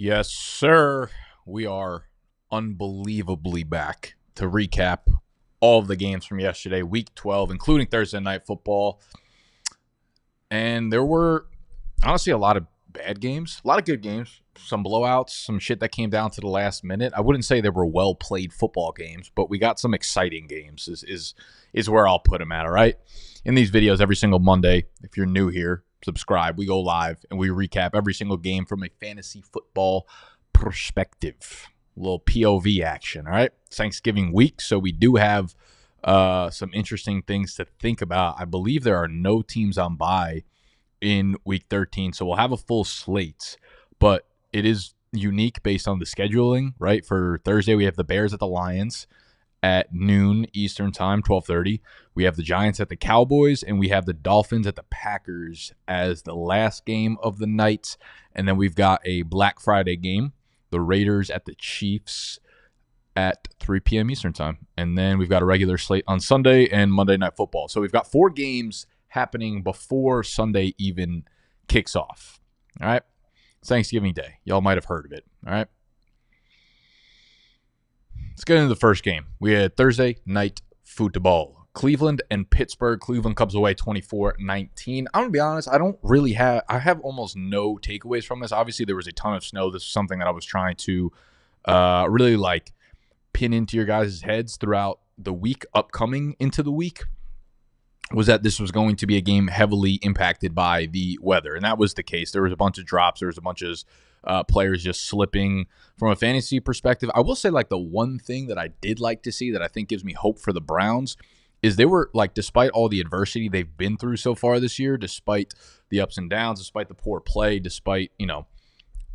Yes, sir. We are unbelievably back to recap all of the games from yesterday, week 12, including Thursday night football. And there were honestly a lot of bad games, a lot of good games, some blowouts, some shit that came down to the last minute. I wouldn't say they were well played football games, but we got some exciting games is where I'll put them at, all right? In these videos every single Monday, if you're new here, subscribe. We go live and we recap every single game from a fantasy football perspective. A little POV action, all right? Thanksgiving week, so we do have some interesting things to think about. I believe there are no teams on bye in week 13, so we'll have a full slate, but it is unique based on the scheduling, right? For Thursday, we have the Bears at the Lions at noon Eastern time, 12:30. We have the Giants at the Cowboys, and we have the Dolphins at the Packers as the last game of the night. And then we've got a Black Friday game, the Raiders at the Chiefs at 3 p.m. Eastern time. And then we've got a regular slate on Sunday and Monday Night Football. So we've got 4 games happening before Sunday even kicks off. All right? It's Thanksgiving Day. Y'all might have heard of it. All right? Let's get into the first game. We had Thursday night football. Cleveland and Pittsburgh. Cleveland comes away 24-19. I'm going to be honest, I have almost no takeaways from this. Obviously, there was a ton of snow. This is something that I was trying to really pin into your guys' heads throughout the week, upcoming into the week, was that this was going to be a game heavily impacted by the weather. And that was the case. There was a bunch of drops. There was a bunch of players just slipping from a fantasy perspective. I will say, the one thing that I did like to see that I think gives me hope for the Browns is they were, despite all the adversity they've been through so far this year, despite the ups and downs, despite the poor play, despite,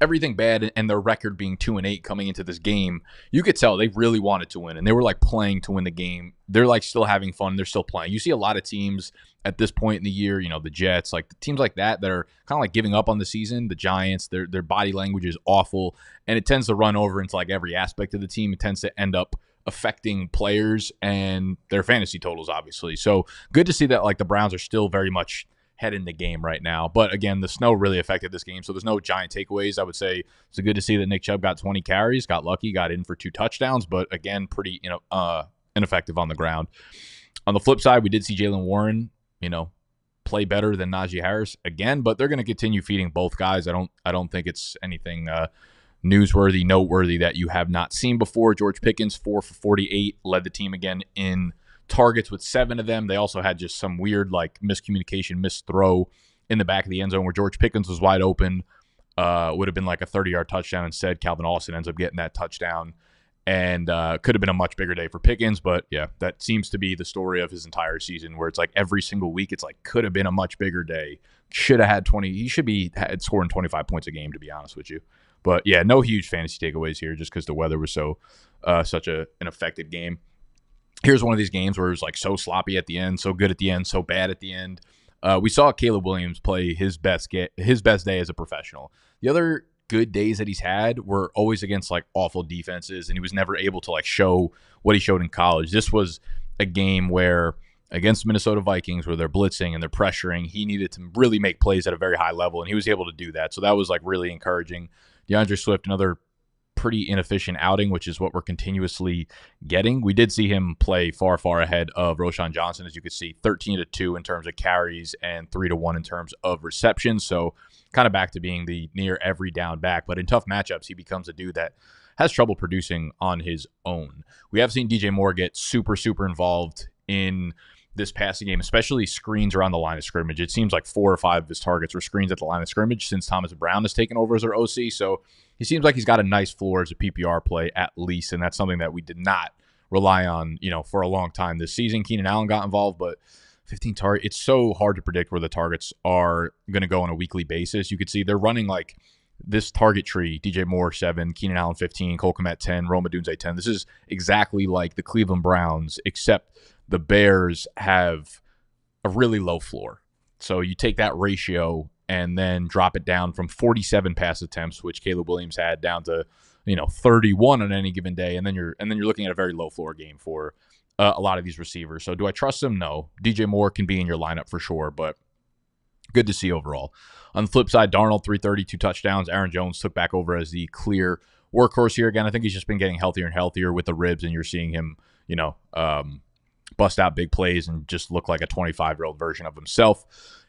everything bad and their record being 2-8 coming into this game, you could tell they really wanted to win, and they were playing to win the game. They're still having fun. They're still playing. You see a lot of teams at this point in the year, the Jets, the teams like that are kind of giving up on the season. The Giants, their body language is awful, and it tends to run over into every aspect of the team. It tends to end up affecting players and their fantasy totals, obviously. So good to see that the Browns are still very much head in the game right now. But again, the snow really affected this game, so there's no giant takeaways. I would say it's good to see that Nick Chubb got 20 carries, got lucky, got in for 2 touchdowns, but again, pretty ineffective on the ground. On the flip side, we did see Jaylen Warren, play better than Najee Harris again, but they're going to continue feeding both guys. I don't think it's anything newsworthy, noteworthy that you have not seen before. George Pickens, 4 for 48, led the team again in targets with 7 of them. They also had just some weird miscommunication, missed throw in the back of the end zone where George Pickens was wide open. Would have been a 30-yard touchdown. Instead, Calvin Austin ends up getting that touchdown, and could have been a much bigger day for Pickens. But yeah, that seems to be the story of his entire season, where it's every single week it's could have been a much bigger day. Should have had 20. He should be scoring 25 points a game, to be honest with you. But yeah, no huge fantasy takeaways here, just because the weather was such an affected game. Here's one of these games where it was so sloppy at the end, so good at the end, so bad at the end. We saw Caleb Williams play his best day as a professional. The other good days that he's had were always against awful defenses, and he was never able to show what he showed in college. This was a game where against Minnesota Vikings, where they're blitzing and they're pressuring, he needed to really make plays at a very high level, and he was able to do that. So that was really encouraging. DeAndre Swift, another pretty inefficient outing, which is what we're continuously getting. We did see him play far, far ahead of Roschon Johnson, as you could see, 13-2 in terms of carries and 3-1 in terms of receptions. So kind of back to being the near every down back. But in tough matchups, he becomes a dude that has trouble producing on his own. We have seen DJ Moore get super, super involved in this passing game, especially screens around the line of scrimmage. It seems 4 or 5 of his targets were screens at the line of scrimmage since Thomas Brown has taken over as our OC. So he seems like he's got a nice floor as a PPR play at least, and that's something that we did not rely on, for a long time this season. Keenan Allen got involved, but 15 targets. It's so hard to predict where the targets are going to go on a weekly basis. You could see they're running this target tree: DJ Moore 7, Keenan Allen 15, Cole Kmet 10, Rome Odunze 10. This is exactly like the Cleveland Browns, except the Bears have a really low floor. So you take that ratio and then drop it down from 47 pass attempts, which Caleb Williams had, down to 31 on any given day, and then you're looking at a very low floor game for a lot of these receivers. So do I trust him? No. DJ Moore can be in your lineup for sure, but Good to see overall. On the flip side, Darnold, 332 touchdowns. Aaron Jones took back over as the clear workhorse here. Again, I think he's just been getting healthier and healthier with the ribs, and you're seeing him, bust out big plays and just look like a 25-year-old version of himself.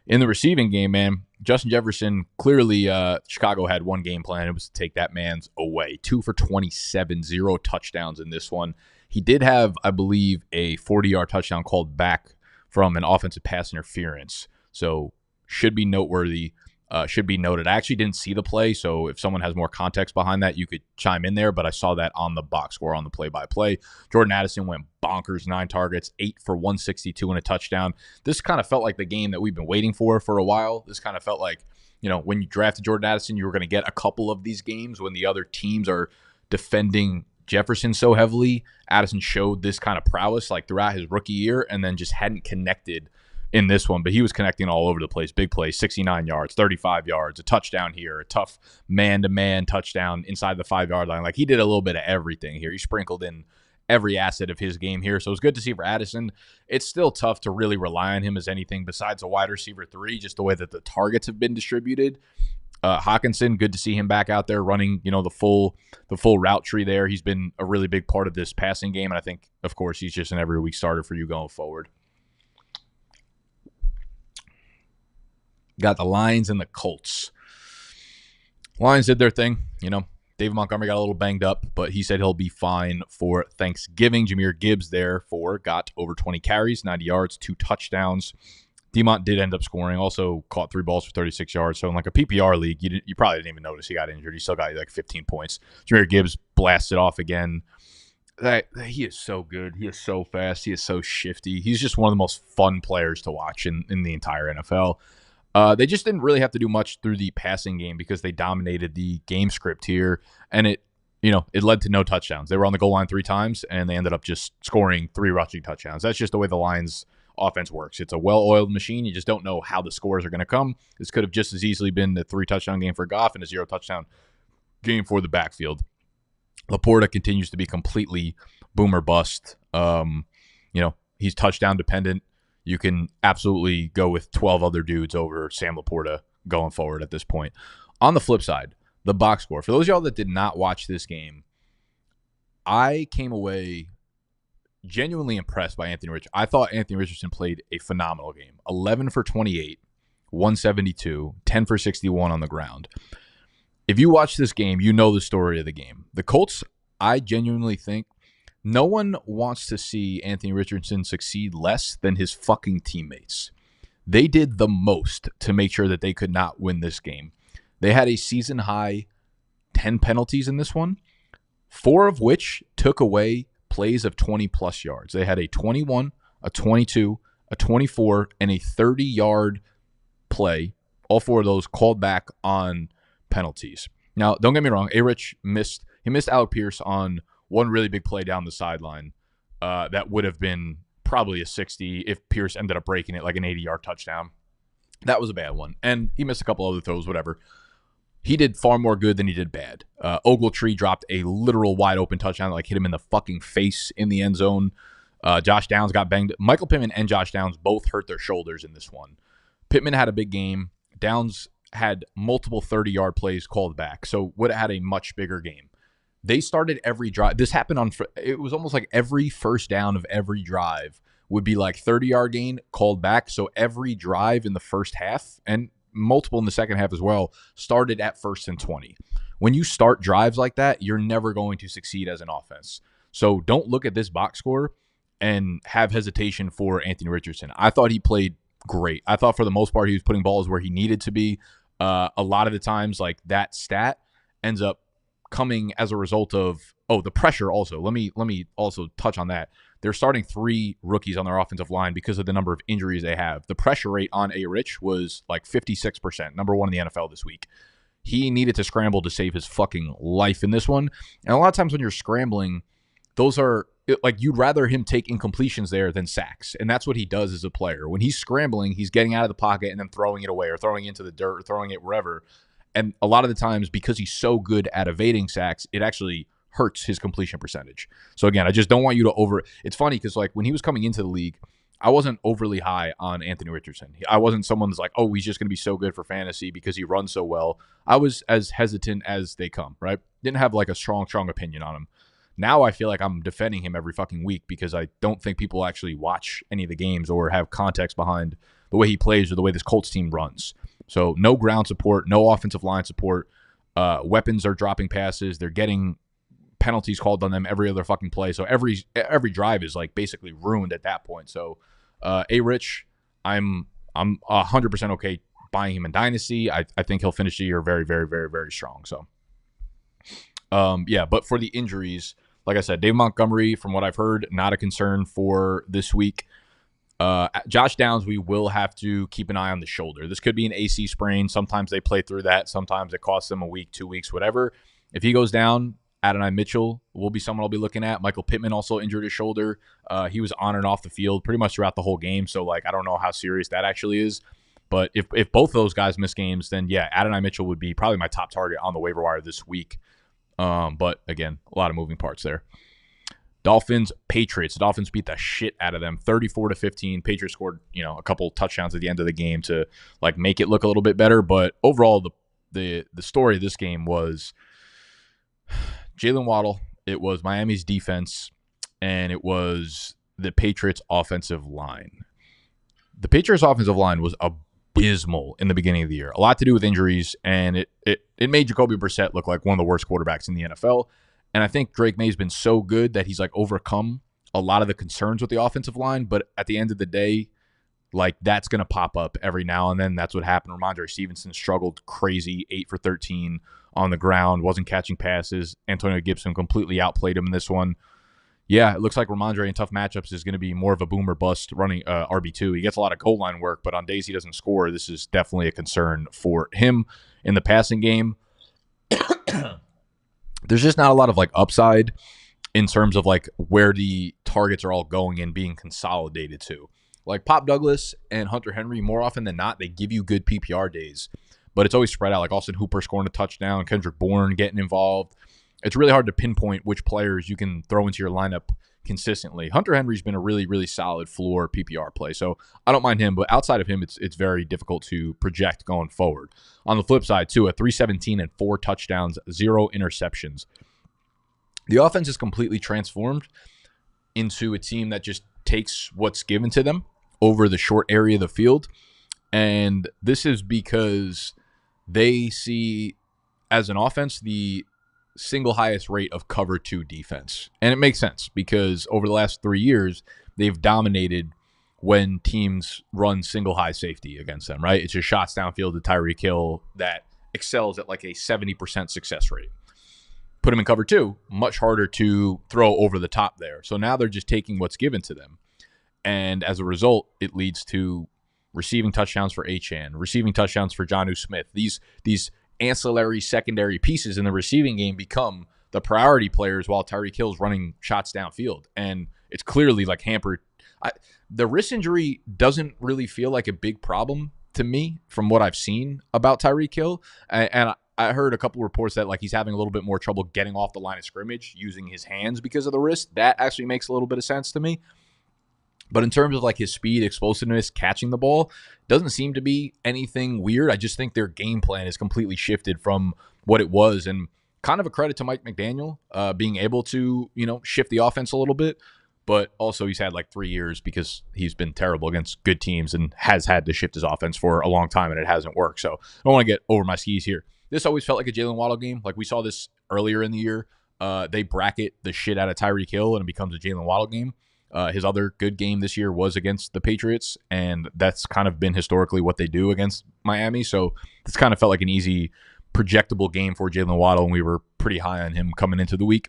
In the receiving game, man, Justin Jefferson, clearly Chicago had one game plan. It was to take that man's away. 2 for 27, 0 touchdowns in this one. He did have, I believe, a 40-yard touchdown called back from an offensive pass interference. So should be noteworthy, should be noted. I actually didn't see the play, so if someone has more context behind that, you could chime in there, but I saw that on the box score on the play-by-play. Jordan Addison went bonkers, 9 targets, 8 for 162 and a touchdown. This kind of felt like the game that we've been waiting for a while. This kind of felt like, when you drafted Jordan Addison, you were going to get a couple of these games when the other teams are defending Jefferson so heavily. Addison showed this kind of prowess like throughout his rookie year and then just hadn't connected in this one, but he was connecting all over the place. Big plays, 69 yards, 35 yards, a touchdown here, a tough man-to-man touchdown inside the 5-yard line. Like, he did a little bit of everything here. He sprinkled in every asset of his game here, so it's good to see for Addison. It's still tough to really rely on him as anything besides a wide receiver 3, just the way that the targets have been distributed. Hawkinson, good to see him back out there running, the full route tree there. He's been a really big part of this passing game, and I think, of course, he's just an every week starter for you going forward. Got the Lions and the Colts. Lions did their thing. David Montgomery got a little banged up, but he said he'll be fine for Thanksgiving. Jahmyr Gibbs, therefore, got over 20 carries, 90 yards, 2 touchdowns. Demont did end up scoring, also caught 3 balls for 36 yards. So in like a PPR league, you probably didn't even notice he got injured. He still got like 15 points. Jahmyr Gibbs blasted off again. He is so good. He is so fast. He is so shifty. He's just one of the most fun players to watch in the entire NFL. They just didn't really have to do much through the passing game because they dominated the game script here, and it led to no touchdowns. They were on the goal line 3 times, and they ended up just scoring 3 rushing touchdowns. That's just the way the Lions offense works. It's a well-oiled machine. You just don't know how the scores are going to come. This could have just as easily been the 3-touchdown game for Goff and a 0-touchdown game for the backfield. Laporta continues to be completely boomer bust. He's touchdown dependent. You can absolutely go with 12 other dudes over Sam Laporta going forward at this point. On the flip side, the box score. For those of y'all that did not watch this game, I came away genuinely impressed by Anthony Richardson. I thought Anthony Richardson played a phenomenal game. 11 for 28, 172, 10 for 61 on the ground. If you watch this game, you know the story of the game. The Colts, I genuinely think, no one wants to see Anthony Richardson succeed less than his fucking teammates. They did the most to make sure that they could not win this game. They had a season-high 10 penalties in this one, 4 of which took away plays of 20-plus yards. They had a 21, a 22, a 24, and a 30-yard play. All 4 of those called back on penalties. Now, don't get me wrong. A-Rich missed Alec Pierce on one really big play down the sideline that would have been probably a 60 if Pierce ended up breaking it, like an 80-yard touchdown. That was a bad one. And he missed a couple other throws, whatever. He did far more good than he did bad. Ogletree dropped a literal wide-open touchdown that hit him in the fucking face in the end zone. Josh Downs got banged. Michael Pittman and Josh Downs both hurt their shoulders in this one. Pittman had a big game. Downs had multiple 30-yard plays called back, so would have had a much bigger game. They started every drive. This happened it was almost like every first down of every drive would be like 30-yard gain called back. So every drive in the first half and multiple in the second half as well started at 1st and 20. When you start drives like that, you're never going to succeed as an offense. So don't look at this box score and have hesitation for Anthony Richardson. I thought he played great. I thought for the most part he was putting balls where he needed to be. A lot of the times, like, that stat ends up coming as a result of the pressure also. Let me also touch on that. They're starting 3 rookies on their offensive line because of the number of injuries they have. The pressure rate on A-Rich was like 56%, number 1 in the NFL this week. He needed to scramble to save his fucking life in this one. And a lot of times when you're scrambling, those are like, you'd rather him take incompletions there than sacks. And that's what he does as a player. When he's scrambling, he's getting out of the pocket and then throwing it away or throwing it into the dirt or throwing it wherever. And a lot of the times, because he's so good at evading sacks, it actually hurts his completion percentage. So again, I just don't want you to it's funny because, like, when he was coming into the league, I wasn't overly high on Anthony Richardson. I wasn't someone that's like, oh, he's just going to be so good for fantasy because he runs so well. I was as hesitant as they come, right? Didn't have like a strong opinion on him. Now I feel like I'm defending him every fucking week because I don't think people actually watch any of the games or have context behind the way he plays or the way this Colts team runs. So no ground support, no offensive line support. Weapons are dropping passes. They're getting penalties called on them every other fucking play. So every drive is like basically ruined at that point. So Rich, I'm 100% okay buying him in Dynasty. I think he'll finish the year very, very, very, very strong. So but for the injuries, like I said, Dave Montgomery, from what I've heard, not a concern for this week. Josh Downs, we will have to keep an eye on the shoulder. This could be an AC sprain. Sometimes they play through that. Sometimes it costs them a week, 2 weeks, whatever. If he goes down, Adonai Mitchell will be someone I'll be looking at. Michael Pittman also injured his shoulder. He was on and off the field pretty much throughout the whole game. So, I don't know how serious that actually is. But if both of those guys miss games, then, yeah, Adonai Mitchell would be probably my top target on the waiver wire this week. But, again, a lot of moving parts there. Dolphins, Patriots. The Dolphins beat the shit out of them, 34-15. Patriots scored, a couple touchdowns at the end of the game to, make it look a little bit better. But overall, the story of this game was Jalen Waddle, it was Miami's defense, and it was the Patriots' offensive line. The Patriots' offensive line was abysmal in the beginning of the year. A lot to do with injuries, and it made Jacoby Brissett look like one of the worst quarterbacks in the NFL. And I think Drake May's been so good that he's overcome a lot of the concerns with the offensive line. But at the end of the day, that's going to pop up every now and then. That's what happened. Ramondre Stevenson struggled crazy, 8 for 13 on the ground, wasn't catching passes. Antonio Gibson completely outplayed him in this one. Yeah, it looks like Ramondre in tough matchups is going to be more of a boom or bust running RB2. He gets a lot of goal line work, but on days he doesn't score, this is definitely a concern for him in the passing game. There's just not a lot of upside in terms of where the targets are all going and being consolidated to. Pop Douglas and Hunter Henry, more often than not, they give you good PPR days, but it's always spread out. Austin Hooper scoring a touchdown, Kendrick Bourne getting involved. It's really hard to pinpoint which players you can throw into your lineup consistently. Hunter Henry's been a really, really solid floor PPR play, so I don't mind him, but outside of him, it's very difficult to project going forward. On the flip side, too, a 317 and 4 touchdowns, 0 interceptions. The offense is completely transformed into a team that just takes what's given to them over the short area of the field, and this is because they see, as an offense, the single highest rate of cover 2 defense. And it makes sense because over the last 3 years, they've dominated when teams run single high safety against them, right? It's just shots downfield to Tyreek Hill that excels at a 70% success rate. Put them in cover 2, much harder to throw over the top there. So now they're just taking what's given to them. And as a result, it leads to receiving touchdowns for Achane, receiving touchdowns for Jonnu Smith. These ancillary secondary pieces in the receiving game become the priority players while Tyreek Hill's running shots downfield. And it's clearly hampered. The wrist injury doesn't really feel like a big problem to me from what I've seen about Tyreek Hill. And I heard a couple reports that he's having a little bit more trouble getting off the line of scrimmage using his hands because of the wrist. That actually makes a little bit of sense to me. But in terms of his speed, explosiveness, catching the ball, doesn't seem to be anything weird. I just think their game plan is completely shifted from what it was, and kind of a credit to Mike McDaniel being able to shift the offense a little bit. But also he's had 3 years because he's been terrible against good teams and has had to shift his offense for a long time, and it hasn't worked. So I don't want to get over my skis here. This always felt like a Jalen Waddle game. We saw this earlier in the year. They bracket the shit out of Tyreek Hill, and it becomes a Jalen Waddle game. His other good game this year was against the Patriots, and that's kind of been historically what they do against Miami. So this kind of felt like an easy, projectable game for Jalen Waddle, and we were pretty high on him coming into the week.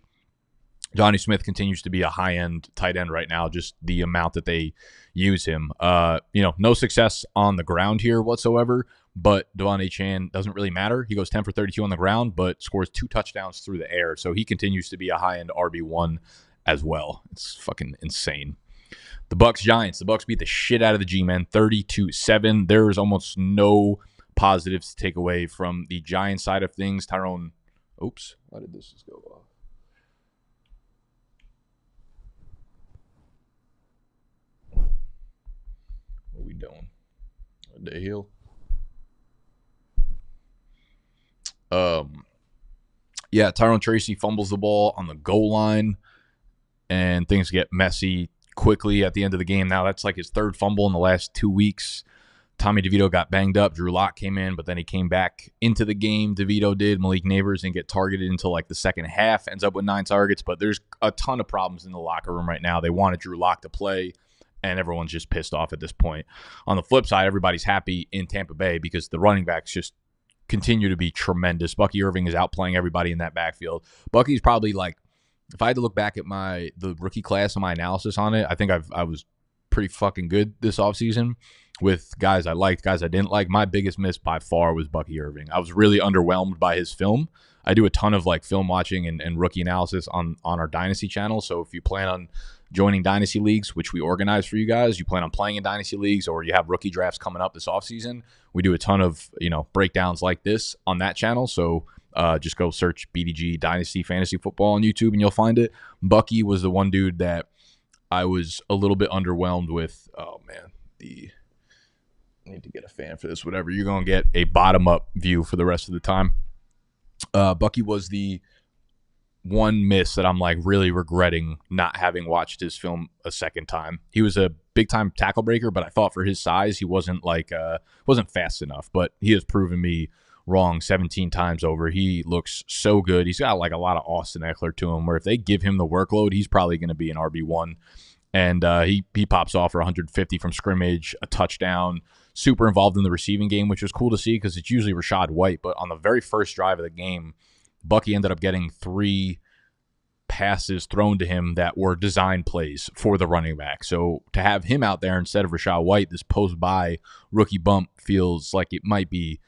Johnny Smith continues to be a high-end tight end right now, just the amount that they use him. No success on the ground here whatsoever, but Devon Achane doesn't really matter. He goes 10 for 32 on the ground, but scores 2 touchdowns through the air, so he continues to be a high-end RB1 as well. It's fucking insane. The Bucs Giants. The Bucs beat the shit out of the G-Men, 32-7. There is almost no positives to take away from the Giants side of things. Tyrone, oops, why did this just go off? doing? Day heal. Yeah, Tyrone Tracy fumbles the ball on the goal line, and things get messy quickly at the end of the game. Now that's like his third fumble in the last 2 weeks. Tommy DeVito got banged up. Drew Lock came in, but then he came back into the game. DeVito did. Malik Neighbors didn't get targeted until like the second half. Ends up with 9 targets, but there's a ton of problems in the locker room right now. They wanted Drew Lock to play, and everyone's just pissed off at this point. On the flip side, everybody's happy in Tampa Bay because the running backs just continue to be tremendous. Bucky Irving is outplaying everybody in that backfield. Bucky's probably like, if I had to look back at the rookie class and my analysis on it, I think I was pretty fucking good this offseason with guys I liked, guys I didn't like. My biggest miss by far was Bucky Irving. I was really underwhelmed by his film. I do a ton of like film watching and rookie analysis on our Dynasty channel. So if you plan on joining Dynasty leagues, which we organize for you guys, you plan on playing in Dynasty leagues, or you have rookie drafts coming up this offseason, we do a ton of breakdowns like this on that channel. So just go search BDGE Dynasty Fantasy Football on YouTube and you'll find it. Bucky was the one dude that I was a little bit underwhelmed with. Oh man, I need to get a fan for this. Whatever, you're gonna get a bottom up view for the rest of the time. Bucky was the one miss that I'm like really regretting not having watched his film a second time. He was a big time tackle breaker, but I thought for his size he wasn't fast enough. But he has proven me wrong 17 times over. He looks so good. He's got like a lot of Austin Eckler to him, where if they give him the workload, he's probably going to be an RB1. And he pops off for 150 from scrimmage, a touchdown, super involved in the receiving game, which was cool to see because it's usually Rachaad White. But on the very first drive of the game, Bucky ended up getting 3 passes thrown to him that were design plays for the running back. So to have him out there instead of Rachaad White, this post-bye rookie bump feels like it might be,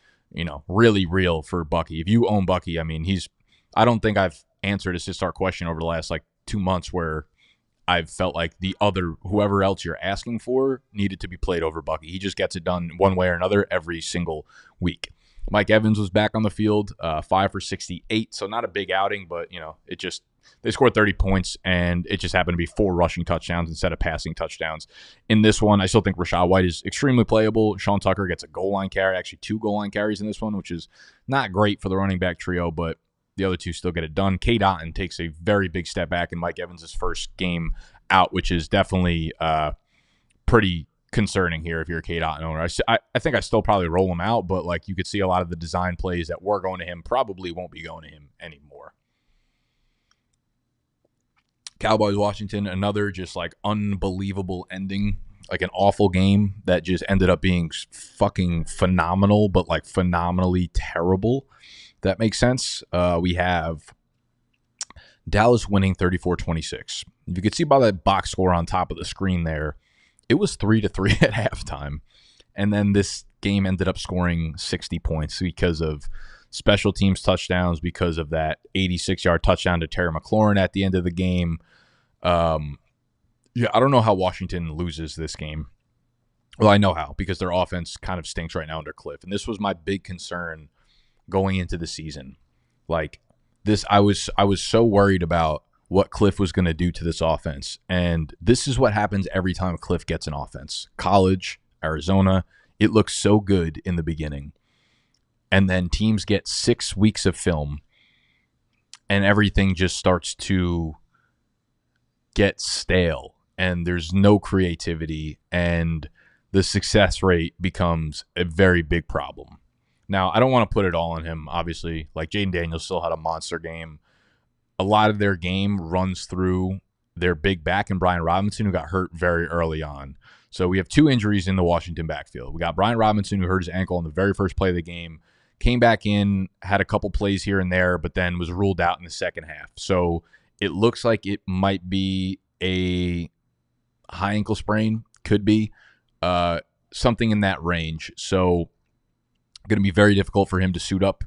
really real for Bucky. If you own Bucky, I mean, I don't think I've answered a sit-start question over the last 2 months where I've felt like whoever else you're asking for needed to be played over Bucky. He just gets it done one way or another every single week. Mike Evans was back on the field, 5 for 68, so not a big outing, but they scored 30 points, and it just happened to be 4 rushing touchdowns instead of passing touchdowns. In this one, I still think Rachaad White is extremely playable. Sean Tucker gets a goal line carry, actually 2 goal line carries in this one, which is not great for the running back trio, but the other 2 still get it done. Cade Otton takes a very big step back in Mike Evans' first game out, which is definitely pretty concerning here if you're a Cade Otton owner. I think I still probably roll him out, but you could see a lot of the design plays that were going to him probably won't be going to him anymore. Cowboys Washington, another just unbelievable ending, an awful game that just ended up being fucking phenomenal, but phenomenally terrible. That makes sense. We have Dallas winning 34-26. You could see by that box score on top of the screen there, it was 3-3 at halftime. And then this game ended up scoring 60 points because of special teams touchdowns, because of that 86-yard touchdown to Terry McLaurin at the end of the game. I don't know how Washington loses this game. Well, I know how, because their offense kind of stinks right now under Cliff. And this was my big concern going into the season. I was so worried about what Cliff was going to do to this offense. And this is what happens every time Cliff gets an offense. College, Arizona, it looks so good in the beginning. And then teams get 6 weeks of film and everything just starts to get stale and there's no creativity and the success rate becomes a very big problem. Now, I don't want to put it all on him, obviously. Jaden Daniels still had a monster game. A lot of their game runs through their big back and Brian Robinson, who got hurt very early on. So we have 2 injuries in the Washington backfield. We got Brian Robinson, who hurt his ankle on the very first play of the game, came back in, had a couple plays here and there, but then was ruled out in the second half. So it looks like it might be a high ankle sprain, could be something in that range. So going to be very difficult for him to suit up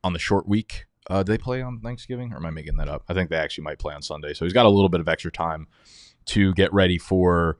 on the short week. Do they play on Thanksgiving, or am I making that up? I think they actually might play on Sunday. So he's got a little bit of extra time to get ready for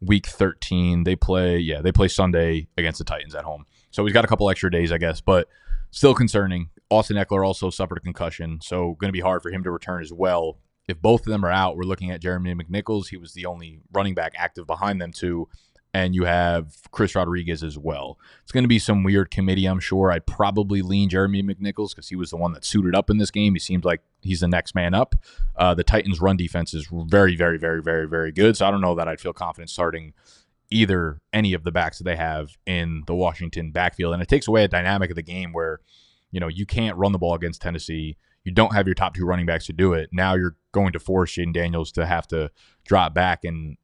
week 13. They play Sunday against the Titans at home. So he's got a couple extra days, I guess, but still concerning. Austin Eckler also suffered a concussion, so going to be hard for him to return as well. If both of them are out, we're looking at Jeremy McNichols. He was the only running back active behind them 2 and you have Chris Rodriguez as well. It's going to be some weird committee, I'm sure. I'd probably lean Jeremy McNichols because he was the one that suited up in this game. He seems like he's the next man up. The Titans' run defense is very, very, very, very, very good, so I don't know that I'd feel confident starting any of the backs that they have in the Washington backfield. And it takes away a dynamic of the game where, you can't run the ball against Tennessee. You don't have your top two running backs to do it. Now you're going to force Jaden Daniels to have to drop back and,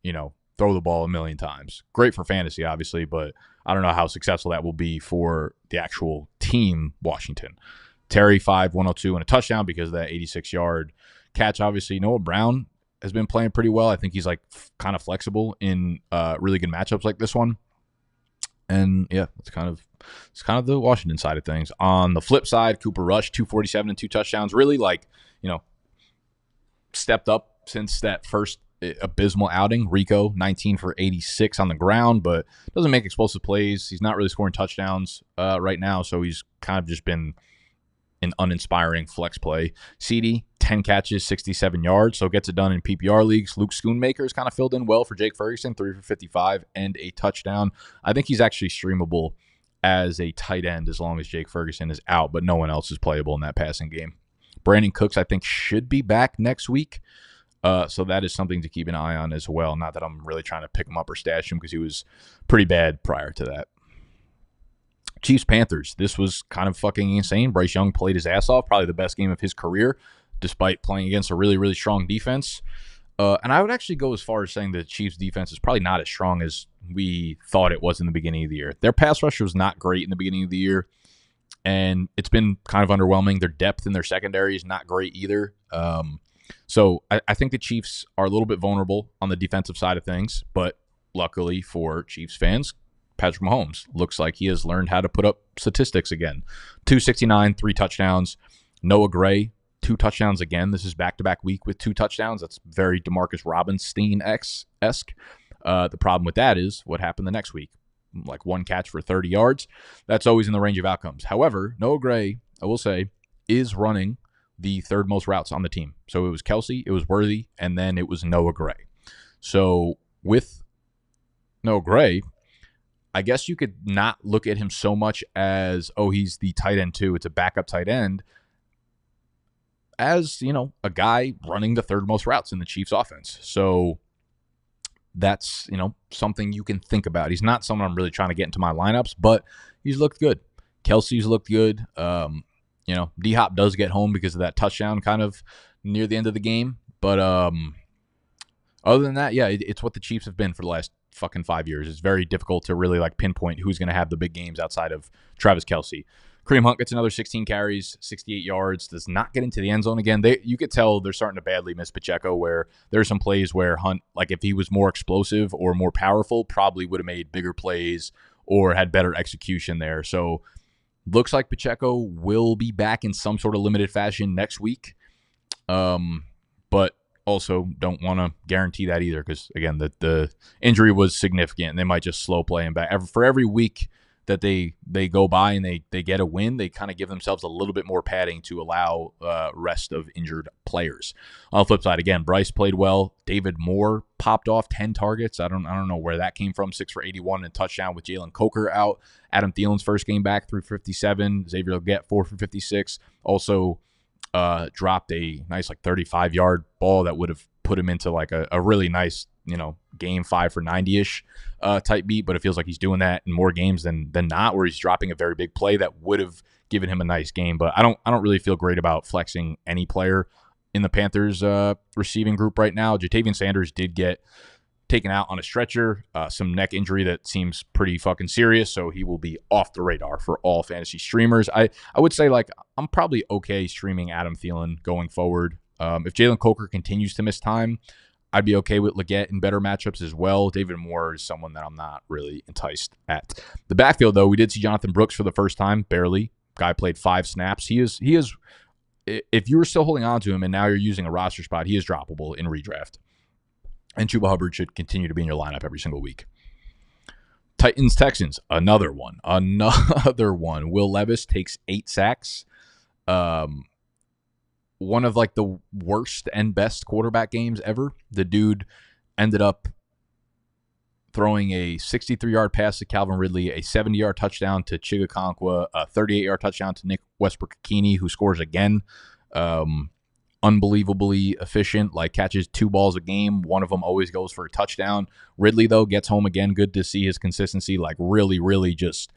throw the ball a million times. Great for fantasy, obviously, but I don't know how successful that will be for the actual team, Washington. Terry, 102 and a touchdown because of that 86-yard catch. Obviously, Noah Brown has been playing pretty well. I think he's kind of flexible in really good matchups like this one. And yeah, it's kind of the Washington side of things. On the flip side, Cooper Rush, 247 and 2 touchdowns. Really stepped up since that first abysmal outing. Rico, 19 for 86 on the ground, but doesn't make explosive plays. He's not really scoring touchdowns right now, so he's kind of just been an uninspiring flex play. CD, 10 catches, 67 yards, so gets it done in PPR leagues. Luke Schoonmaker's kind of filled in well for Jake Ferguson, 3 for 55 and a touchdown. I think he's actually streamable as a tight end as long as Jake Ferguson is out, but no one else is playable in that passing game. Brandon Cooks, I think, should be back next week. So that is something to keep an eye on as well. Not that I'm really trying to pick him up or stash him because he was pretty bad prior to that. Chiefs-Panthers. This was kind of fucking insane. Bryce Young played his ass off. Probably the best game of his career, despite playing against a really, really strong defense. And I would actually go as far as saying the Chiefs' defense is probably not as strong as we thought it was in the beginning of the year. Their pass rush was not great in the beginning of the year, and it's been kind of underwhelming. Their depth in their secondary is not great either. So I think the Chiefs are a little bit vulnerable on the defensive side of things, but luckily for Chiefs fans, Patrick Mahomes looks like he has learned how to put up statistics again. 269, 3 touchdowns. Noah Gray, 2 touchdowns again. This is back-to-back week with 2 touchdowns. That's very DeMarcus Robinstein-esque. The problem with that is what happened the next week. 1 catch for 30 yards. That's always in the range of outcomes. However, Noah Gray, I will say, is running the third most routes on the team. So it was Kelsey, it was Worthy, and then it was Noah Gray. So with Noah Gray, I guess you could not look at him so much as, he's the tight end too. It's a backup tight end. As, a guy running the third most routes in the Chiefs offense. So that's, something you can think about. He's not someone I'm really trying to get into my lineups, but he's looked good. Kelsey's looked good. D-Hop does get home because of that touchdown kind of near the end of the game. But other than that, yeah, it's what the Chiefs have been for the last fucking 5 years. It's very difficult to really pinpoint who's going to have the big games outside of Travis Kelce. Kareem Hunt gets another 16 carries, 68 yards, does not get into the end zone again. You could tell they're starting to badly miss Pacheco, where there's some plays where Hunt, if he was more explosive or more powerful, probably would have made bigger plays or had better execution there. So looks like Pacheco will be back in some sort of limited fashion next week. But also don't want to guarantee that either because, again, the injury was significant and they might just slow play him back. For every week that they go by and they get a win, they kind of give themselves a little bit more padding to allow rest of injured players. On the flip side, again, Bryce played well. David Moore popped off 10 targets. I don't know where that came from. 6 for 81 and a touchdown with Jalen Coker out. Adam Thielen's first game back, 3 for 57. Xavier Legette, 4 for 56. Also dropped a nice 35-yard ball that would have put him into a really nice game 5 for 90-ish type beat, but it feels like he's doing that in more games than not, where he's dropping a very big play that would have given him a nice game. But I don't really feel great about flexing any player in the Panthers receiving group right now. Jatavian Sanders did get taken out on a stretcher, some neck injury that seems pretty fucking serious, so he will be off the radar for all fantasy streamers. I would say I'm probably okay streaming Adam Thielen going forward. If Jalen Coker continues to miss time, I'd be okay with Legette in better matchups as well. David Moore is someone that I'm not really enticed at. The backfield, though, we did see Jonathan Brooks for the first time, barely. Guy played 5 snaps. He is. If you were still holding on to him and now you're using a roster spot, he is droppable in redraft. And Chuba Hubbard should continue to be in your lineup every single week. Titans-Texans, another one. Will Levis takes 8 sacks. One of the worst and best quarterback games ever. The dude ended up throwing a 63-yard pass to Calvin Ridley, a 70-yard touchdown to Chigakonkwa, a 38-yard touchdown to Nick Westbrook-Akini, who scores again. Unbelievably efficient, like catches 2 balls a game. One of them always goes for a touchdown. Ridley, though, gets home again. Good to see his consistency, like really, really just,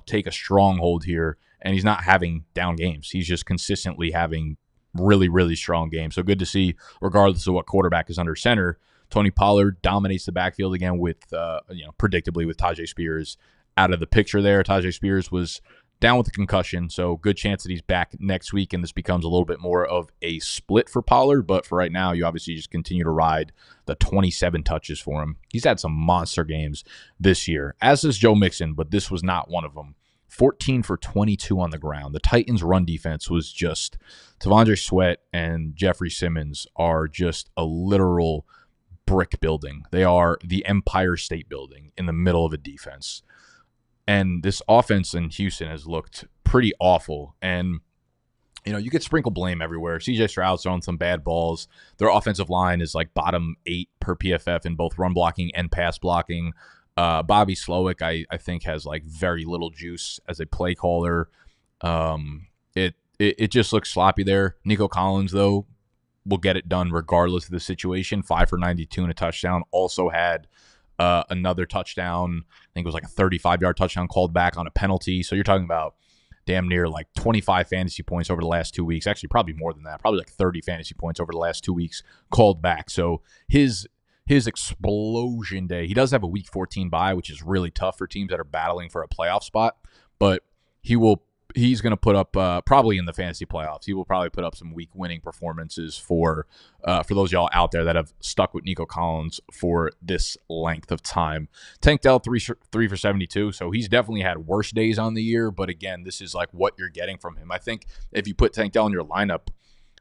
take a stronghold here. And he's not having down games. He's just consistently having really, really strong games. So good to see, regardless of what quarterback is under center. Tony Pollard dominates the backfield again with, predictably with Tajay Spears out of the picture there. Tajay Spears was down with a concussion, so good chance that he's back next week, and this becomes a little bit more of a split for Pollard. But for right now, you obviously just continue to ride the 27 touches for him. He's had some monster games this year, as is Joe Mixon, but this was not one of them. 14 for 22 on the ground. The Titans' run defense was just T'Vondre Sweat and Jeffrey Simmons are just a literal brick building. They are the Empire State Building in the middle of a defense. And this offense in Houston has looked pretty awful. And, you could sprinkle blame everywhere. CJ Stroud's throwing some bad balls. Their offensive line is like bottom 8 per PFF in both run blocking and pass blocking. Bobby Slowick, I think, has like very little juice as a play caller. It just looks sloppy there. Nico Collins, though, will get it done regardless of the situation. 5 for 92 and a touchdown. Also had another touchdown. I think it was like a 35-yard touchdown called back on a penalty. So you're talking about damn near like 25 fantasy points over the last 2 weeks. Actually, probably more than that. Probably like 30 fantasy points over the last 2 weeks called back. So his explosion day. He does have a week 14 bye, which is really tough for teams that are battling for a playoff spot. But he's going to put up probably in the fantasy playoffs. He will probably put up some week winning performances for those y'all out there that have stuck with Nico Collins for this length of time. Tank Dell 3 for 72, so he's definitely had worse days on the year. But again, this is like what you're getting from him. I think if you put Tank Dell in your lineup,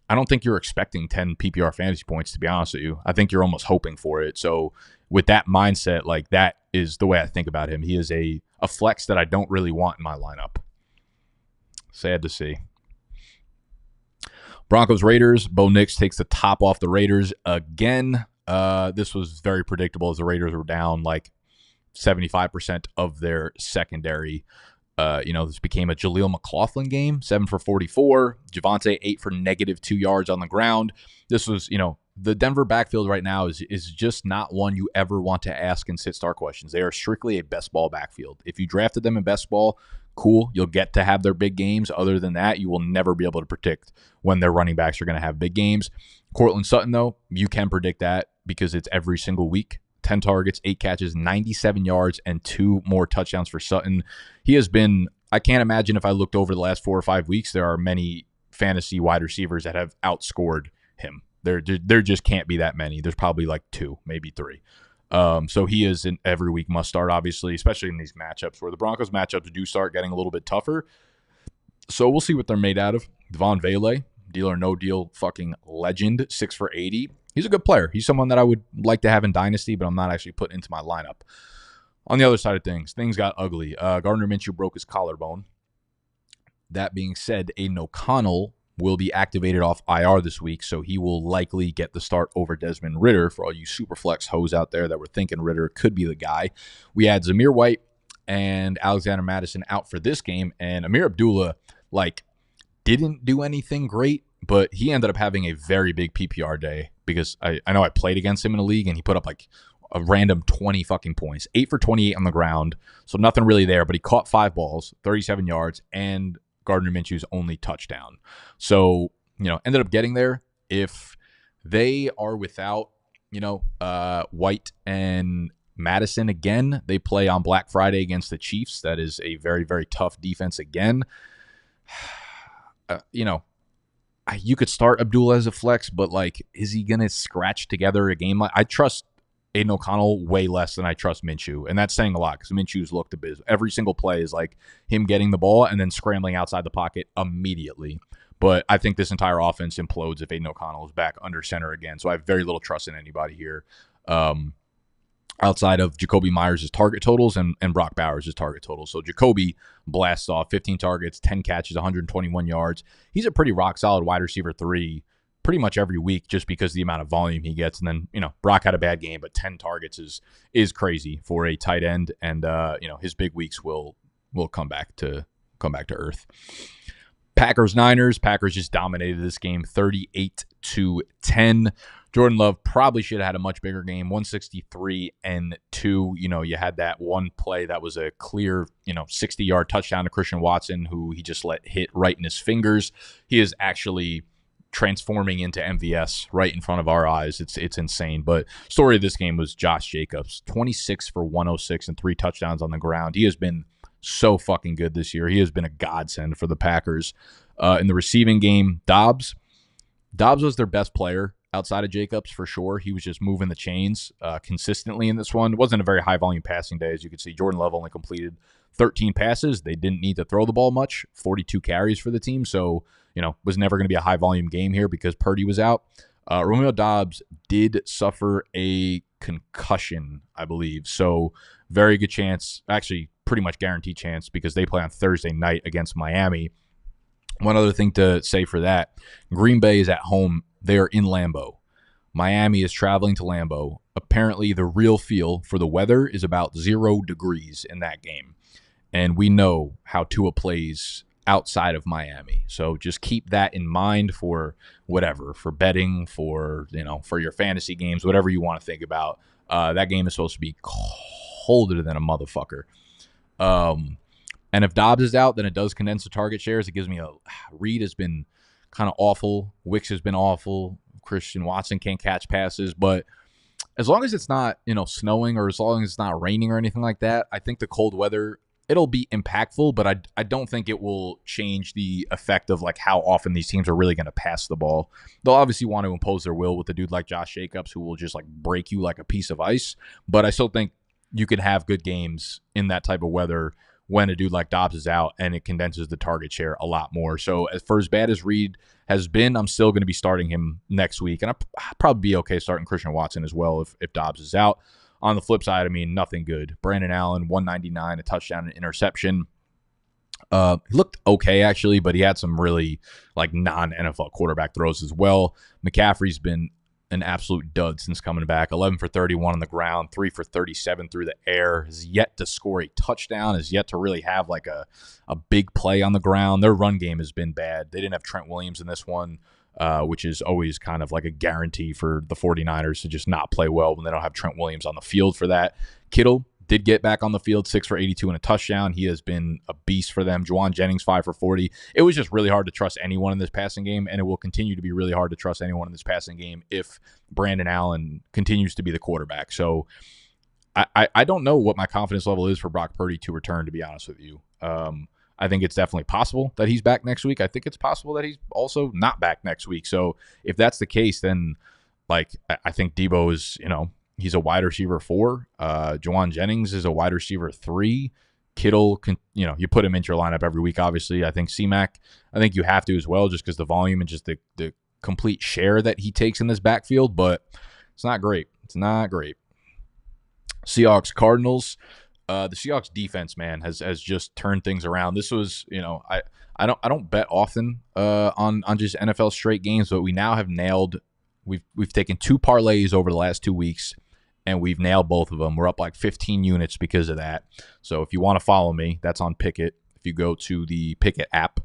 I don't think you're expecting 10 PPR fantasy points, to be honest with you. I think you're almost hoping for it. So with that mindset, like that is the way I think about him. He is a flex that I don't really want in my lineup. Sad to see. Broncos Raiders. Bo Nix takes the top off the Raiders again. This was very predictable as the Raiders were down like 75% of their secondary. This became a Jaleel McLaughlin game, 7 for 44. Javonte 8 for -2 yards on the ground. This was, the Denver backfield right now is just not one you ever want to ask and sit start questions. They are strictly a best ball backfield. If you drafted them in best ball, cool, you'll get to have their big games. Other than that, you will never be able to predict when their running backs are going to have big games. Cortland Sutton, though, you can predict that because it's every single week. 10 targets, 8 catches, 97 yards, and 2 more touchdowns for Sutton. He has been, I can't imagine if I looked over the last 4 or 5 weeks, there are many fantasy wide receivers that have outscored him. There just can't be that many. There's probably like 2, maybe 3. So he is an every week must start, obviously, especially in these matchups where the Broncos matchups do start getting a little bit tougher. So we'll see what they're made out of. Devon Vele, deal or no deal fucking legend, 6 for 80. He's a good player. He's someone that I would like to have in Dynasty, but I'm not actually putting into my lineup. On the other side of things got ugly. Gardner Minshew broke his collarbone. That being said, Aiden O'Connell will be activated off IR this week, so he will likely get the start over Desmond Ridder. For all you Superflex hoes out there that were thinking Ridder could be the guy. We had Zamir White and Alexander Mattison out for this game, and Amir Abdullah, didn't do anything great, but he ended up having a very big PPR day because I know I played against him in a league, and he put up a random 20 fucking points. 8 for 28 on the ground, so nothing really there, but he caught 5 balls, 37 yards, and Gardner Minshew's only touchdown. So, ended up getting there. If they are without, White and Madison again, they play on Black Friday against the Chiefs. That is a very, very tough defense again. You could start Abdullah as a flex, but is he going to scratch together a game? I trust Aiden O'Connell way less than I trust Minshew. And that's saying a lot because Minshew's looked abysmal. Every single play is him getting the ball and then scrambling outside the pocket immediately. But I think this entire offense implodes if Aiden O'Connell is back under center again. So I have very little trust in anybody here outside of Jacoby Myers' target totals and Brock Bowers' target totals. So Jacoby blasts off 15 targets, 10 catches, 121 yards. He's a pretty rock-solid wide receiver 3 pretty much every week just because of the amount of volume he gets. And then, Brock had a bad game, but 10 targets is crazy for a tight end. And, his big weeks will come back to earth. Packers-Niners. Packers just dominated this game 38-10. Jordan Love probably should have had a much bigger game, 163-2. You had that one play that was a clear, 60-yard touchdown to Christian Watson, who he just let hit right in his fingers. He is actually transforming into MVS right in front of our eyes. It's insane. But story of this game was Josh Jacobs, 26 for 106 and 3 touchdowns on the ground. He has been so fucking good this year. He has been a godsend for the Packers. In the receiving game, Dobbs was their best player outside of Jacobs for sure. He was just moving the chains consistently in this one. It wasn't a very high-volume passing day, as you can see. Jordan Love only completed 13 passes. They didn't need to throw the ball much, 42 carries for the team. So, was never going to be a high-volume game here because Purdy was out. Romeo Dobbs did suffer a concussion, I believe. So, very good chance, actually pretty much guaranteed chance, because they play on Thursday night against Miami. One other thing to say for that, Green Bay is at home. They are in Lambeau. Miami is traveling to Lambeau. Apparently, the real feel for the weather is about 0 degrees in that game. And we know how Tua plays outside of Miami. So just keep that in mind for whatever, for betting, for your fantasy games, whatever you want to think about. That game is supposed to be colder than a motherfucker. And if Dobbs is out, then it does condense the target shares. It gives me Reed has been kind of awful. Wicks has been awful. Christian Watson can't catch passes. But as long as it's not, snowing, or as long as it's not raining or anything like that, I think the cold weather, it'll be impactful, but I don't think it will change the effect of like how often these teams are really going to pass the ball. They'll obviously want to impose their will with a dude like Josh Jacobs, who will just like break you like a piece of ice. But I still think you can have good games in that type of weather when a dude like Dobbs is out, and it condenses the target share a lot more. So for as bad as Reed has been, I'm still going to be starting him next week. And I'll probably be okay starting Christian Watson as well if Dobbs is out. On the flip side, nothing good. Brandon Allen, 199, a touchdown and interception. He looked okay, actually, but he had some really non-NFL quarterback throws as well. McCaffrey's been an absolute dud since coming back. 11 for 31 on the ground, 3 for 37 through the air. Has yet to score a touchdown, has yet to really have a big play on the ground. Their run game has been bad. They didn't have Trent Williams in this one, which is always kind of like a guarantee for the 49ers to just not play well when they don't have Trent Williams on the field for that. Kittle did get back on the field, 6 for 82 and a touchdown. He has been a beast for them. Juwan Jennings, 5 for 40. It was just really hard to trust anyone in this passing game, and it will continue to be really hard to trust anyone in this passing game if Brandon Allen continues to be the quarterback. So I don't know what my confidence level is for Brock Purdy to return, to be honest with you. I think it's definitely possible that he's back next week. I think it's possible that he's also not back next week. So if that's the case, then I think Debo is, he's a wide receiver 4. Juwan Jennings is a wide receiver 3. Kittle, you put him into your lineup every week, obviously. I think C-Mac, I think you have to as well, just because the volume and just the complete share that he takes in this backfield. But it's not great. It's not great. Seahawks Cardinals. The Seahawks defense, man, has just turned things around. This was, I don't bet often on just NFL straight games, but we now have nailed. We've taken 2 parlays over the last 2 weeks, and we've nailed both of them. We're up 15 units because of that. So if you want to follow me, that's on Pickett. If you go to the Pickett app,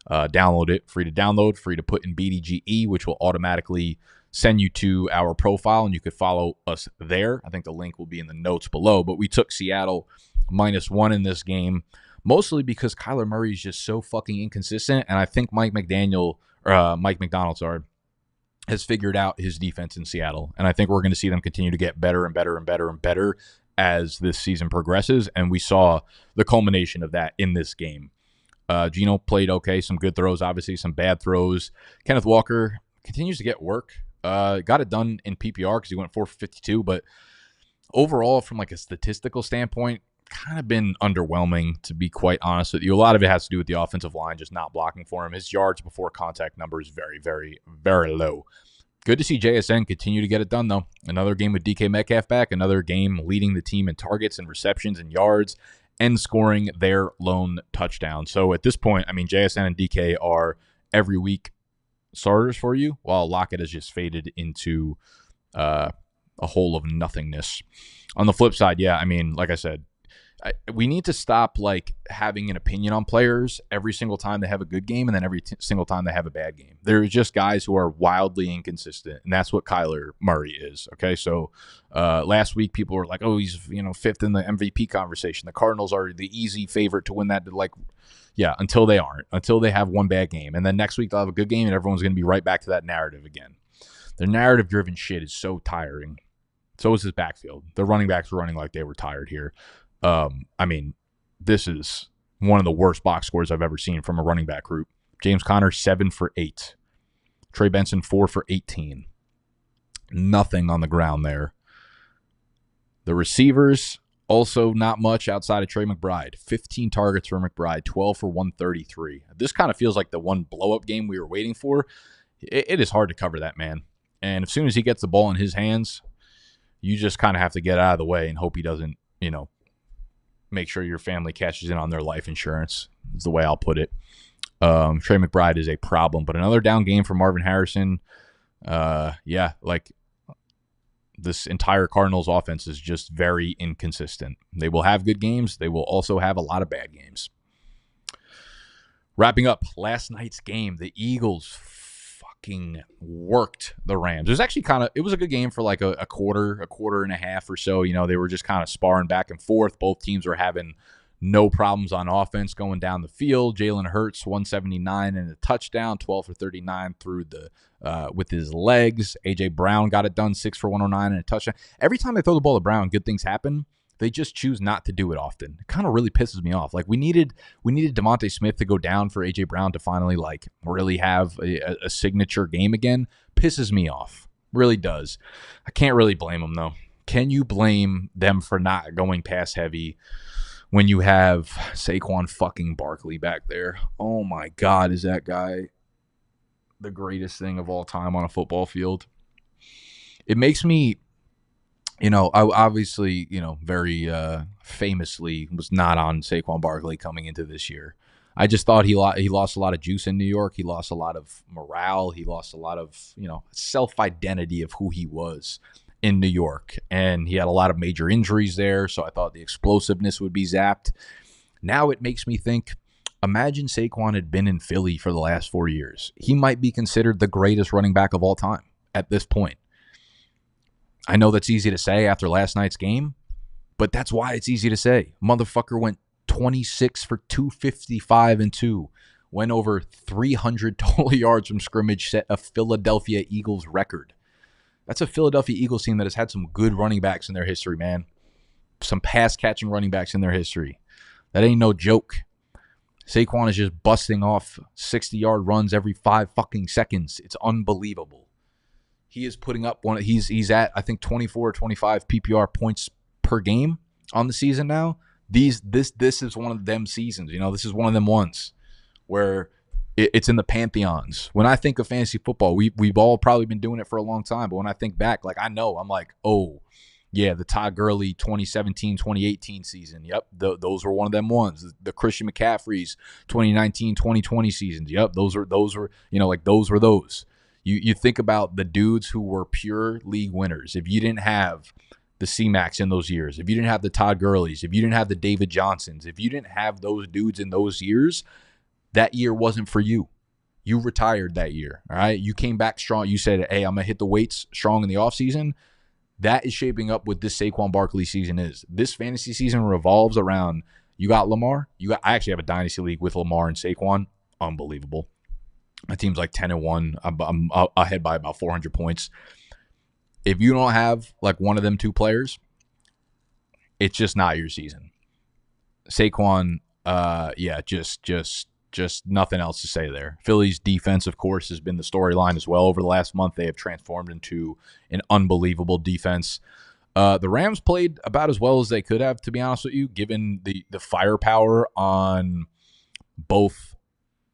download it, free to download, free to put in BDGE, which will automatically send you to our profile, and you could follow us there. I think the link will be in the notes below. But we took Seattle -1 in this game, mostly because Kyler Murray is just so fucking inconsistent, and I think Mike McDonald, has figured out his defense in Seattle. And I think we're going to see them continue to get better and better and better and better as this season progresses. And we saw the culmination of that in this game. Geno played okay, some good throws, obviously, some bad throws. Kenneth Walker continues to get work. Got it done in PPR because he went 4 for 52. But overall, from a statistical standpoint, kind of been underwhelming, to be quite honest with you. A lot of it has to do with the offensive line just not blocking for him. His yards before contact number is very, very, very low. Good to see JSN continue to get it done, though. Another game with DK Metcalf back, another game leading the team in targets and receptions and yards and scoring their lone touchdown. So at this point, JSN and DK are every week starters for you, while Lockett has just faded into a hole of nothingness. On the flip side, yeah, I mean, like I said, we need to stop like having an opinion on players every single time they have a good game and then every single time they have a bad game. There's just guys who are wildly inconsistent, and that's what Kyler Murray is. Okay, so last week people were like, "Oh, he's fifth in the MVP conversation. The Cardinals are the easy favorite to win that." Like, yeah, until they aren't, until they have one bad game, and then next week they'll have a good game, and everyone's going to be right back to that narrative again. Their narrative-driven shit is so tiring. So is his backfield. The running backs were running like they were tired here. I mean, this is one of the worst box scores I've ever seen from a running back group. James Conner, 7 for 8. Trey Benson, 4 for 18. Nothing on the ground there. The receivers, also not much outside of Trey McBride. 15 targets for McBride, 12 for 133. This kind of feels like the one blow-up game we were waiting for. It is hard to cover that, man. And as soon as he gets the ball in his hands, you just kind of have to get out of the way and hope he doesn't, make sure your family cashes in on their life insurance is the way I'll put it. Trey McBride is a problem, but another down game for Marvin Harrison. Like this entire Cardinals offense is just very inconsistent. They will have good games. They will also have a lot of bad games. Wrapping up last night's game, the Eagles fucking worked the Rams. It was actually it was a good game for like a quarter and a half or so. They were just kind of sparring back and forth. Both teams were having no problems on offense going down the field. Jalen Hurts, 179 and a touchdown, 12 for 39 through with his legs. A.J. Brown got it done, 6 for 109 and a touchdown. Every time they throw the ball to Brown, good things happen. They just choose not to do it often. It kind of really pisses me off. Like we needed DeVonta Smith to go down for A.J. Brown to finally like really have a signature game again. Pisses me off. Really does. I can't really blame them though. Can you blame them for not going pass heavy when you have Saquon fucking Barkley back there? Oh my God, is that guy the greatest thing of all time on a football field? It makes me... I obviously, very famously was not on Saquon Barkley coming into this year. I just thought he lost a lot of juice in New York. He lost a lot of morale. He lost a lot of, self-identity of who he was in New York. And he had a lot of major injuries there, so I thought the explosiveness would be zapped. Now it makes me think, imagine Saquon had been in Philly for the last 4 years. He might be considered the greatest running back of all time at this point. I know that's easy to say after last night's game, but that's why it's easy to say. Motherfucker went 26 for 255 and 2, went over 300 total yards from scrimmage, set a Philadelphia Eagles record. That's a Philadelphia Eagles team that has had some good running backs in their history, man. Some pass-catching running backs in their history. That ain't no joke. Saquon is just busting off 60-yard runs every 5 fucking seconds. It's unbelievable. He is putting up he's at, I think, 24 or 25 PPR points per game on the season now. This is one of them seasons. This is one of them ones where it's in the pantheons. When I think of fantasy football, we've all probably been doing it for a long time. But when I think back, like I'm like, oh, yeah, the Todd Gurley 2017, 2018 season. Yep, those were one of them ones. The Christian McCaffrey's 2019, 2020 seasons. Yep, those were those were those. You think about the dudes who were pure league winners. If you didn't have the C-Max in those years, if you didn't have the Todd Gurleys, if you didn't have the David Johnsons, if you didn't have those dudes in those years, that year wasn't for you. You retired that year, all right? You came back strong. You said, hey, I'm going to hit the weights strong in the offseason. That is shaping up what this Saquon Barkley season is. This fantasy season revolves around, you got Lamar. I actually have a dynasty league with Lamar and Saquon. Unbelievable. My team's like 10-1. I'm ahead by about 400 points. If you don't have like one of them two players, it's just not your season. Saquon, just nothing else to say there. Philly's defense, of course, has been the storyline as well. Over the last month, they have transformed into an unbelievable defense. The Rams played about as well as they could have, to be honest with you, given the firepower on both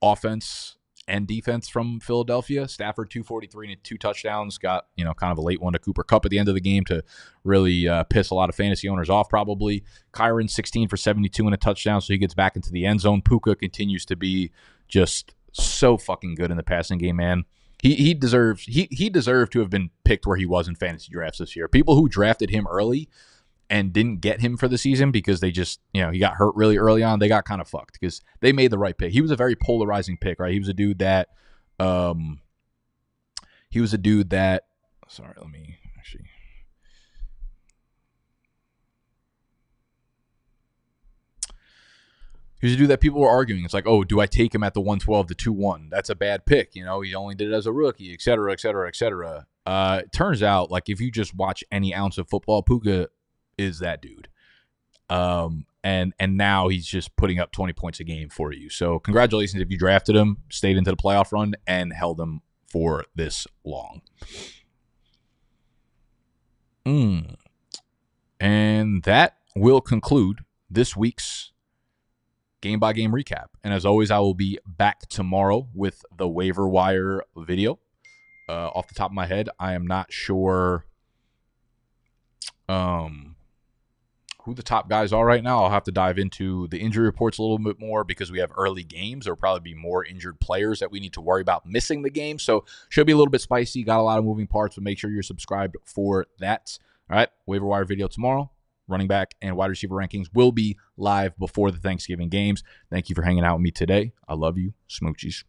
offense and defense from Philadelphia. Stafford, 243 and 2 touchdowns. Got, kind of a late one to Cooper Kupp at the end of the game to really piss a lot of fantasy owners off probably. Kyron, 16 for 72 and a touchdown, so he gets back into the end zone. Puka continues to be just so fucking good in the passing game, man. He deserved to have been picked where he was in fantasy drafts this year. People who drafted him early and didn't get him for the season because they just, he got hurt really early on, they got kind of fucked because they made the right pick. He was a very polarizing pick, right? He was a dude that sorry, let me actually. He was a dude that people were arguing. It's like, oh, do I take him at the 112 to 2-1? That's a bad pick. He only did it as a rookie, et cetera, et cetera, et cetera. It turns out, like, if you just watch any ounce of football, Puka is that dude. And now he's just putting up 20 points a game for you. So congratulations if you drafted him, stayed into the playoff run, and held him for this long. And that will conclude this week's game-by-game recap. And as always, I will be back tomorrow with the waiver wire video. Off the top of my head, I am not sure who the top guys are right now. I'll have to dive into the injury reports a little bit more because we have early games. There will probably be more injured players that we need to worry about missing the game. So should be a little bit spicy. Got a lot of moving parts, but make sure you're subscribed for that. All right, waiver wire video tomorrow. Running back and wide receiver rankings will be live before the Thanksgiving games. Thank you for hanging out with me today. I love you. Smoochies.